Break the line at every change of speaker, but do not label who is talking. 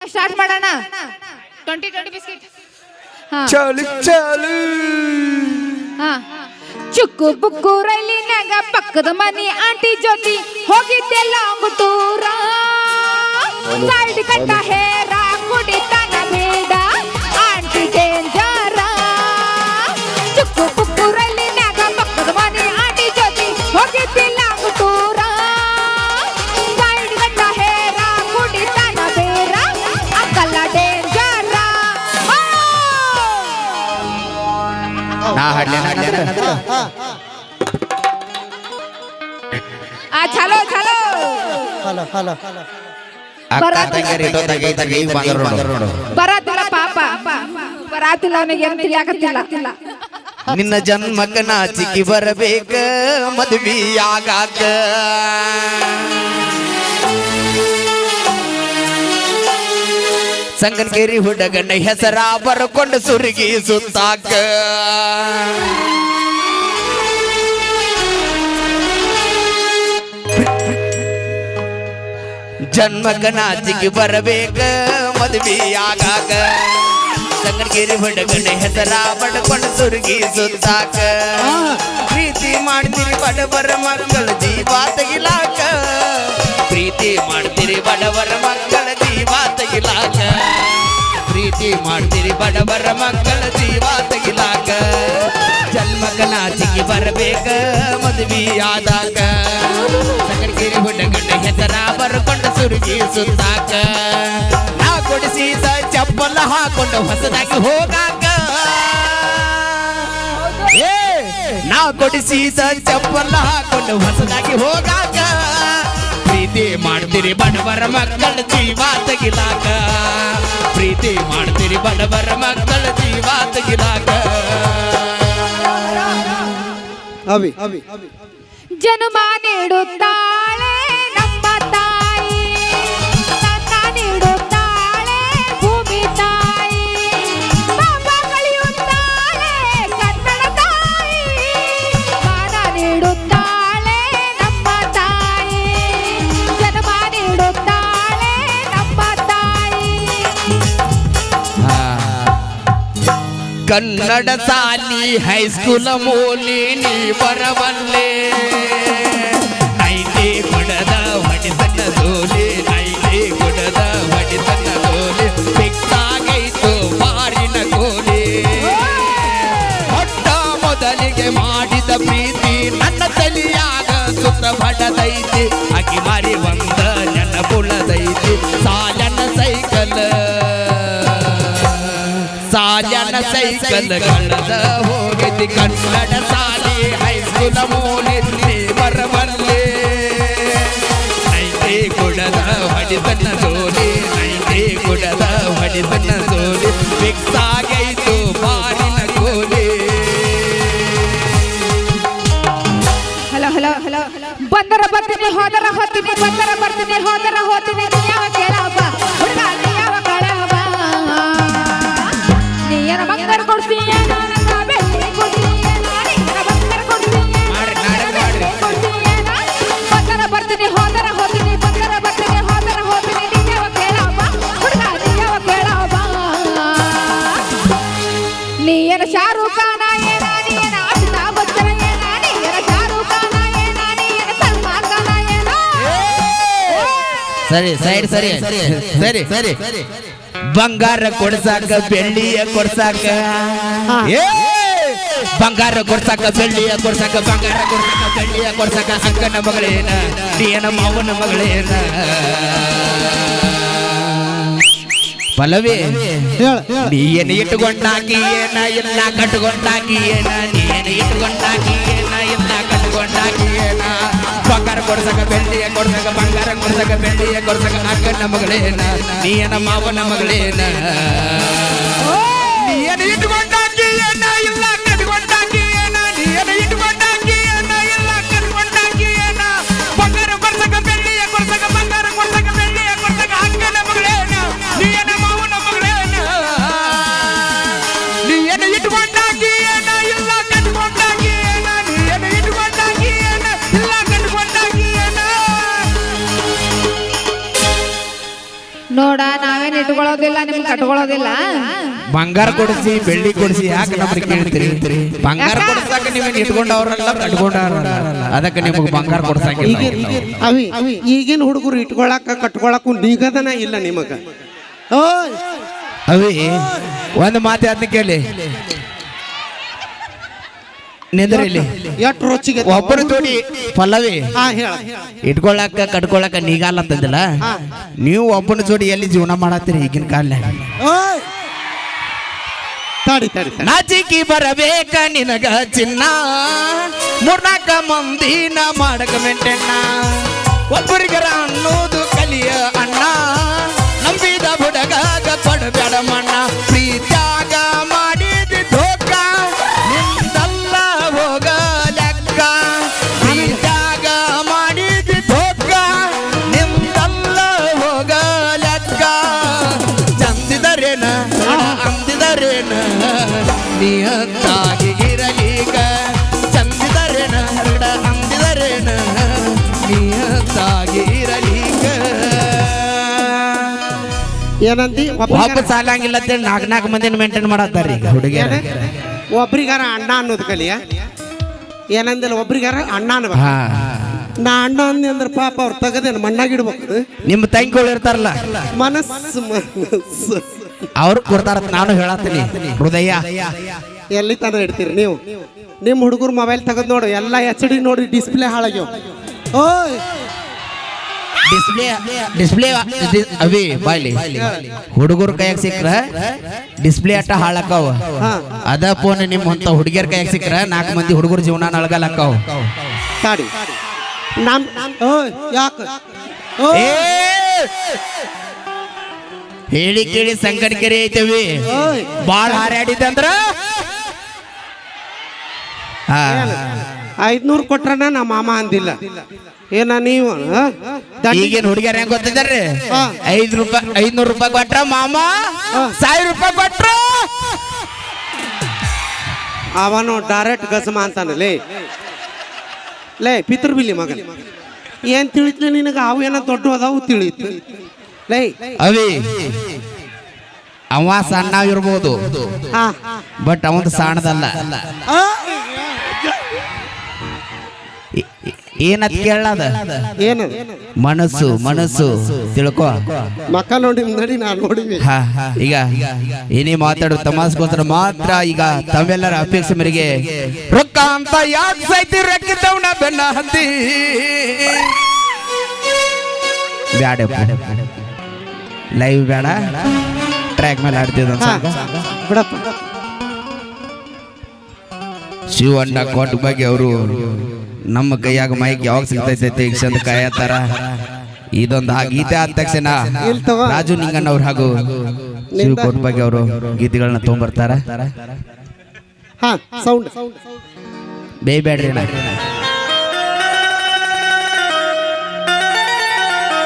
Start ಮಾಡೋಣ 20 biscuit
ಚಾಲು ಚಾಲು
ಚುಕ್ಕು ಬುಕ್ಕು ರೈಲಿನಾಗ ಪಕ್ಕದ ಮನೆ ಆಂಟಿ ಜೊತೆ ಹೋಗಿದ್ದೆ ಲಾಂಗ್ ಟೂರ ಸೈಡ್ ಕಟ್ಟ ಹೇರ ಕುಡಿತಾನ ಬೇಡ ಆಂಟಿ ಡೇಂಜರ ಚುಕ್ಕು ಬುಕ್ಕು ರೈಲಿನಾಗ ಪಕ್ಕದ ಮನೆ ಆಂಟಿ ಜೊತೆ ಹೋಗಿದ್ದೆ ಲಾಂಗ್ ಟೂರ ಸೈಡ್ ಕಟ್ಟ ಹೇರ ಕುಡಿತಾನ ಬೇಡ ಅಕ್ಕಲ್ಲ ಡೇಂಜರ
ನಾ ಹಾಡ್ಲೆ
ಚಲೋ ಚಲೋ
ಹಲೋ ಹಲೋ
ಬರಾತಿಲ್ಲ ಪಾಪ ಬರಾತಿಲ್ಲ ಅವನಿಗೆ ಏನು ತಿಳಿಯಾಕತ್ತಿಲ್ಲ
ನಿನ್ನ ಜನ್ಮಕ್ಕ ನಾಚಿಕೆ ಬರಬೇಕ ಮದುವೆಯಾಗಾಕ ಸಂಗನಗೇರಿ ಹುಡುಗನ ಹೆಸರ ಬರ್ಕೊಂಡು ಸುರುಗಿ ಸುತ್ತಾಕ ಜನ್ಮಕ್ಕ ನಾಚಿಕೆ ಬರಬೇಕ ಮದುವೆಯಾಗಾಕ ಸಂಗನಗೇರಿ ಹುಡುಗನ ಹೆಸರ ಪಡ್ಕೊಂಡು ಸುರುಗಿ ಸುತ್ತಾಕ ಪ್ರೀತಿ ಮಾಡ್ತೀರಿ ಬಡವರ ಮಕ್ಕಳ ಜೀವ ತೆಗಿಲಾಕ ಪ್ರೀತಿ ಮಾಡ್ತೀರಿ ಬಡವರ ಮಕ್ಕಳ ಜೀವ ತೆಗಿಲಾಕ ಪ್ರೀತಿ ಮಾಡ್ತೀರಿ ಬಡವರ ಮಕ್ಕಳ ಜೀವ ತೆಗಿಲಾಕ ಜನ್ಮಕ್ಕ ನಾಚಿಕೆ ಬರಬೇಕ ಮದುವೆಯಾದಾಗ ಸಂಗನಗೇರಿ ಹುಡುಗನ ಹೆಸರ ಬರ್ಕೊಂಡು ಸುರುಗಿ ಸುತ್ತಾಕ ನಾ ಕೊಡಿಸಿದ ಚಪ್ಪಲ ಹಾಕೊಂಡು ಹೊಸದಾಗಿ ಹೋಗಾಕ ನಾ ಕೊಡಿಸಿದ ಚಪ್ಪಲ ಹಾಕೊಂಡು ಹೊಸದಾಗಿ ಹೋಗಾಕ ಪ್ರೀತಿ ಮಾಡ್ತೀರಿ ಬಡವರ ಮಕ್ಕಳ ಜೀವ ತೆಗಿಲಾಕ ಪ್ರೀತಿ ಮಾಡ್ತೀರಿ ಬಡವರ ಮಕ್ಕಳ ಜೀವ ತೆಗಿಲಾಕ
ಅವಿ ಅವಿ
ಜನ್ಮ ನೀಡುತ್ತಾಳೆ ನಮ್ಮ ತಾಯಿ ನನ್ನ ನೀಡುತ್ತಾಳೆ ಭೂಮಿ ತಾಯಿ ಪಾಪ ಕಳೆಯುತ್ತಾಳೆ ಕನ್ನಡ ತಾಯಿ ಮಾನ ನೀಡುತ್ತಾಳೆ ನಮ್ಮ ತಾಯಿ ಜನ್ಮ ನೀಡುತ್ತಾಳೆ ನಮ್ಮ ತಾಯಿ
ಕನ್ನಡ ಸಾಲಿ ಹೈಸ್ಕೂಲ್ ಮೂಲಿ ನೀ ಬರವಲ್ಲೆ ನೈಲಿ ಕೊಡದ ಹೊಡಿತನ ದೋಲಿ ನೈಲಿ ಕೊಡದ ಹೊಡಿತನ ದೋಲಿ ಸಿಕ್ಕಾಗೈತು ಮಾರಿನ ಕೋಲಿ ಹೊಟ್ಟ ಮೊದಲಿಗೆ ಮಾಡಿದ ಪ್ರೀತಿ ನನ್ನ ತಲಿಯಾಗ ಸುತ್ತ ಬಡದೈತಿ ಅಕ್ಕಿ ಮಾರಿ ಒಂದ ನೆನಪುಳದೈತಿ ಸಾಲನ ಸೈಕಲ್ ಸಾಲನ ಸೈಕಲ್ ಕಳೆದ ಹೋಗೈತಿ ಕನ್ನಡ ಸಾಲಿ ಹೈಸ್ಕೂಲ್ ಮೂಲಿ ನೀ ಬರಬರ್ಲಿ ನೈಟಿ ಕುಡದ ಹೊಡಿತನ ಜೋಲಿ ನೈಟಿ ಕುಡದ ಹೊಡಿತನ ಜೋಲಿ ಫಿಕ್ಸ್ ಆಗೈತು ಬಾರಿನ ಕೋಲಿ
ಹಲೋ ಹಲೋ ಹಲೋ ಬಂದರ ಬರ್ತೀನಿ ಹೋದರ ಹೋಗ್ತೀನಿ ಬಂದರ ಬರ್ತೀನಿ ಹೋದರ ಹೋಗ್ತೀನಿ ಯಾವ ಕೇಳಪ್ಪ ಹುಡುಗ ಯಾವ ಕಳವ ನೀಯನ ಬಂಗಾರ ಕೊಡ್ತೀಯ ನನ್ನ ಬೆಳ್ಳಿ ಕೊಡ್ತೀಯ ನೀಯನ ಬಂಗಾರ ಕೊಡ್ತೀಯ ಬಂದರ ಬರ್ತೀನಿ ಹೋದರ ಹೋಗ್ತೀನಿ ಬಂದರ ಬರ್ತೀನಿ ಹೋದರ ಹೋಗ್ತೀನಿ ಯಾವ ಕೇಳಪ್ಪ ಹುಡುಗ ಯಾವ ಕೇಳವ ನೀಯನ ಶಾರುಖ್ ಖಾನ ಏನ ನೀಯನ ಅಮಿತಾಬ್ ಬಚ್ಚನ್ ಏನ ನೀಯನ ಶಾರುಖ್ ಖಾನ ಏನ ನೀಯನ ಸಲ್ಮಾನ್ ಖಾನ ಏನ
ಸರಿ ಸರಿ ಸರಿ ಸರಿ ಸರಿ ಬಂಗಾರ ಕೊಡ್ಸಾಕ ಬೆಳ್ಳಿಯ ಕೊಡ್ಸಾಕ ಬಂಗಾರ ಕೊಡ್ಸಾಕ ಬೆಳ್ಳಿಯ ಕೊಡ್ಸಾಕ ಬಂಗಾರ ಕೊಡ್ಸಾಕ ಬೆಳ್ಳಿಯ ಕೊಡ್ಸಾಕ ಅಕ್ಕನ ಮಗಳೇನ ನೀನ ಮಾವನ ಮಗಳೇನ ಪಲ್ಲವಿ ನೀನು ಇಟ್ಟುಕೊಂಡಾಕಿ ಏನ ಎಲ್ಲ ಕಟ್ಟುಕೊಂಡಾಕಿ ಏನ ನೀನು ಇಟ್ಟುಕೊಂಡಾಕಿ ಏನ ಎಲ್ಲ ಕಟ್ಟುಕೊಂಡಾಕಿ ಏನ ಬಂಗಾರ ಕೊಡ್ಸಕ ಬೆಳ್ಳಿಯ ಕೊಡ್ಸಕ ಬಂಗಾರ ಕೊಡ್ಸಕ ಬೆಳ್ಳಿಯ ಕೊಡ್ಸಕ ಅಕ್ಕನ ಮಗಳೇನ ನೀನ ಮಾವನ ಮಗಳೇನ ನೀನು ಇಟ್ಟುಕೊಂಡಾಕಿ ಏನ ಇಲ್ಲ ಕಟ್ಟುಕೊಂಡಾಕಿ ಏನ ನೀನು ಇಟ್ಟುಕೊಂಡಾಕಿ ಏನ ಇಲ್ಲ ಕಟ್ಟುಕೊಂಡಾಕಿ ಏನ ಬಂಗಾರ ಕೊಡ್ಸಕ ಬೆಳ್ಳಿಯ ಕೊಡ್ಸಕ ಬಂಗಾರ ಕೊಡ್ಸಕ ಬೆಳ್ಳಿಯ ಕೊಡ್ಸಕ ಅಕ್ಕನ ಮಗಳೇನ ನೀನ ಮಾವನ ಮಗಳೇನ ನೀನು ಇಟ್ಟುಕೊಂಡಾಕಿ ಏನ ಇಲ್ಲ ಕಟ್ಟುಕೊಂಡಾಕಿ ಏನ ನೀನು ಇಟ್ಟುಕೊಂಡಾಕಿ ಏನ ಇಲ್ಲ ಕಟ್ಟುಕೊಂಡಾಕಿ ಏನ
ನೋಡ ನಾವೇನ್ ಇಟ್ಕೊಳ್ಳೋದಿಲ್ಲ ನಿಮ್ಗೆ ಕಟ್ಕೊಳ್ಳೋದಿಲ್ಲ
ಬಂಗಾರ ಕೊಡಿಸಿ ಬೆಳ್ಳಿ ಕೊಡಿಸಿ ಯಾಕೆ ನಮ್ಗೆ ಕೇಳ್ತೀರಿ ಬಂಗಾರ ಕೊಡ್ಸಾಕ ನೀವೇನು ಇಟ್ಕೊಂಡವ್ರಲ್ಲ ಕಟ್ಕೊಂಡವ್ರಲ್ಲ ಅದಕ್ಕೆ ನಿಮಗೆ ಬಂಗಾರ ಕೊಡ್ಸಾಕಿಲ್ಲ
ಅವಿ ಈಗಿನ ಹುಡುಗರು ಇಟ್ಕೊಳಕ ಕಟ್ಕೊಳಕ್ಕೂ ನಿಗದನ ಇಲ್ಲ ನಿಮಗ ಓಯ್
ಅವಿ ಒಂದು ಮಾತು ಅದನ್ನ ಕೇಳಿ ನಿಂದ್ರಿಲ್ಲಿ
ಎಷ್ಟು ರುಚಿಗೆ
ಒಬ್ಬರು ಜೋಡಿ ಪಲ್ಲವಿ
ಹಾ ಹೇಳ
ಇಟ್ಕೊಳಕ ಕಟ್ಕೊಳಕ ನೀಗಲ್ಲ ಅಂತಂದಿಲ್ಲ ನೀವು ಒಬ್ಬನ ಜೋಡಿ ಎಲ್ಲಿ ಜೀವನ ಮಾಡತ್ತೀರಿ ಈಗಿನ ಕಾಲ
ಓಯ್ ತಡಿ ತಡಿ ತಡಿ.
ನಾಚಿಕಿ ಬರಬೇಕ ನಿನಗ ಚಿನ್ನ ಮೂರ್ನಾಕ ಮಂದಿನ ಮಾಡಕ ಮೆಂಟೆಣ್ಣ ಒಬ್ಬರಿಗರ ಅನ್ನೋದು ಕಲಿಯ ಅಣ್ಣ ನಂಬಿದ ಬುಡಗಾಗ ಕೊಡಬೇಡ ಮಣ್ಣ ಪ್ರೀತ್ಯಾಗ ಮಾಡಿದ ಧೋಕ ನಿಂದಲ್ಲ ಹೋಗ ಲೆಕ್ಕ ಪ್ರೀತ್ಯಾಗ ಮಾಡಿದ ಧೋಕ ನಿಂದಲ್ಲ ಹೋಗ ಲೆಕ್ಕ ಚಂದಿದರೇನ ಅಂದಿದರೇನ ನಿಯತ್ತಾಗಿ ಇರಲೀಗ ಚಂದಿದರೇನ ಹರಡ ಅಂದಿದರೇನ ನಿಯತ್ತಾಗಿ ಇರಲೀಗ
ಏನಂದಿ
ವಾಪಸ್ ಆಗಂಗಿಲ್ಲ ಅಂತೇಳಿ ನಾಲ್ಕು ಮಂದಿನ ಮೇಂಟೈನ್ ಮಾಡತ್ತಾರ ಈಗ ಹುಡುಗಿಯರ
ಒಬ್ರಿಗಾರ ಅಣ್ಣ ಅನ್ನೋದು ಕಲಿಯ ಏನಂದಿಲ್ಲ ಒಬ್ರಿಗಾರ ಅಣ್ಣ ಅನ್ಬೇಕು
ಹಾ
ನಾ ಅಣ್ಣ ಅಂದಿ ಅಂದ್ರೆ ಪಾಪ ಅವ್ರು ತೆಗದೇನು ಮಣ್ಣಾಗಿಡ್ಬೇಕು
ನಿಮ್ಮ ತಂಗಿಗಳು ಇರ್ತಾರಲ್ಲ
ಮನಸ್ಸು ಮನಸ್ಸು
ಅವ್ರು ಕೊಡ್ತಾರ ನಾನು ಹೇಳತ್ತೀನಿ ಹೃದಯ
ಎಲ್ಲಿ ತನ ಇಡ್ತೀರಿ ನೀವು ನಿಮ್ಮ ಹುಡುಗರು ಮೊಬೈಲ್ ತೆಗೆದು ನೋಡು ಎಲ್ಲ HD ನೋಡಿ ಡಿಸ್ಪ್ಲೇ ಹಾಳಾಗ್ಯಾವ ಓಯ್
ಡಿಸ್ಪ್ಲೇ ಅವಿ ಬಾಯ್ಲಿ ಹುಡುಗರ ಕೈಯಾಗ ಸಿಕ್ಕ್ರ ಡಿಸ್ಪ್ಲೇ ಅಟ್ಟ ಹಾಳಾಕಾವ ಅದ ಫೋನ್ ನಿಮ್ಮ ಅಂತ ಹುಡುಗಿಯರ ಕೈಯಾಗ ಸಿಕ್ಕ್ರ 4 ಮಂದಿ ಹುಡುಗರ ಜೀವನ ನಳಗಲಾಕಾವ
ತಾಡಿ ನಮ್ ಓಯ್ ಯಾಕ
ಏ ಹೇಳಿ ಕೇಳಿ ಸಂಕಟಕೆರೆ ಐತವಿ ಬಾಳ ಹಾರಾಡಿದಂದ್ರ
500 ಕೊಟ್ರನ ನಮ್ಮ ಮಾಮ ಅಂದಿಲ್ಲ ಏನ ನೀವು
ಈಗೇನ್ ಹುಡುಗಿಯರ ಹೆಂಗ್ ಗೊತ್ತಿದ್ದಾರ್ರಿ 500 ರೂಪಾಯಿ ಕೊಟ್ರ ಮಾಮ 1000 ರೂಪಾಯಿ ಕೊಟ್ರ
ಅವನು ಡೈರೆಕ್ಟ್ ಗಸಮ ಅಂತಾನ ಲೇ ಪಿತೃ ಬಿಲ್ಲಿ ಮಗನ್ ಏನ್ ತಿಳಿತ್ಲಿ ನಿನಗ ಅವು ಏನೋ ದೊಡ್ಡ ಅದಾವು ತಿಳಿತು ಲೇ
ಅವಿ ಅವ ಸಣ್ಣ ಇರ್ಬೋದು ಬಟ್ ಅವಂದು ಸಣ್ಣದಲ್ಲ ಏನತ್ ಕೇಳದ
ಏನು
ಮನಸ್ಸು ಮನಸ್ಸು ತಿಳ್ಕೊ
ಮಕ್ಕ ನೋಡಿ ನಡಿ ನಾ ನೋಡಿವಿ
ಈಗ ಏನೇ ಮಾತಾಡೋ ತಮಾಸ್ಗೋಸ್ಕರ ಮಾತ್ರ ಈಗ ತಾವೆಲ್ಲರ ಅಪೇಕ್ಷೆ ಮೇರೆಗೆ ರೊಕ್ಕ ಅಂತ ಯಾಕೆ ಸೈತಿ ರೊಕ್ಕಿದ್ದವನ ಬೆನ್ನ ಹತ್ತಿ ಬ್ಯಾಡ ಲೈವ್ ಬೇಡ ಟ್ರ್ಯಾಕ್ ಮೇಲೆ ಆಡ್ತಿದ್ದ
ಬಿಡಪ್ಪ
ಶಿವಣ್ಣ ಕೋಟ ಬಗ್ಗೆ ಅವರು ನಮ್ಮ ಕೈಯಾಗ ಮೈಕ್ ಯಾವಾಗ ಸಿಗ್ತೈತೆ ಚಂದ ಕಾಯತ್ತಾರ ಇದೊಂದು ಆ ಗೀತೆ ಆದ ತಕ್ಷಣ ರಾಜು ನಿಂಗಣ್ಣ ಅವ್ರು ಹಾಗೂ ಶಿವ ಕೋಟ ಬಗ್ಗೆ ಅವರು ಗೀತೆಗಳನ್ನ ತಗೊಂಡ್ಬರ್ತಾರ
ಹಾ ಸೌಂಡ್
ಬೇಯ್ಬೇಡ್ರಿ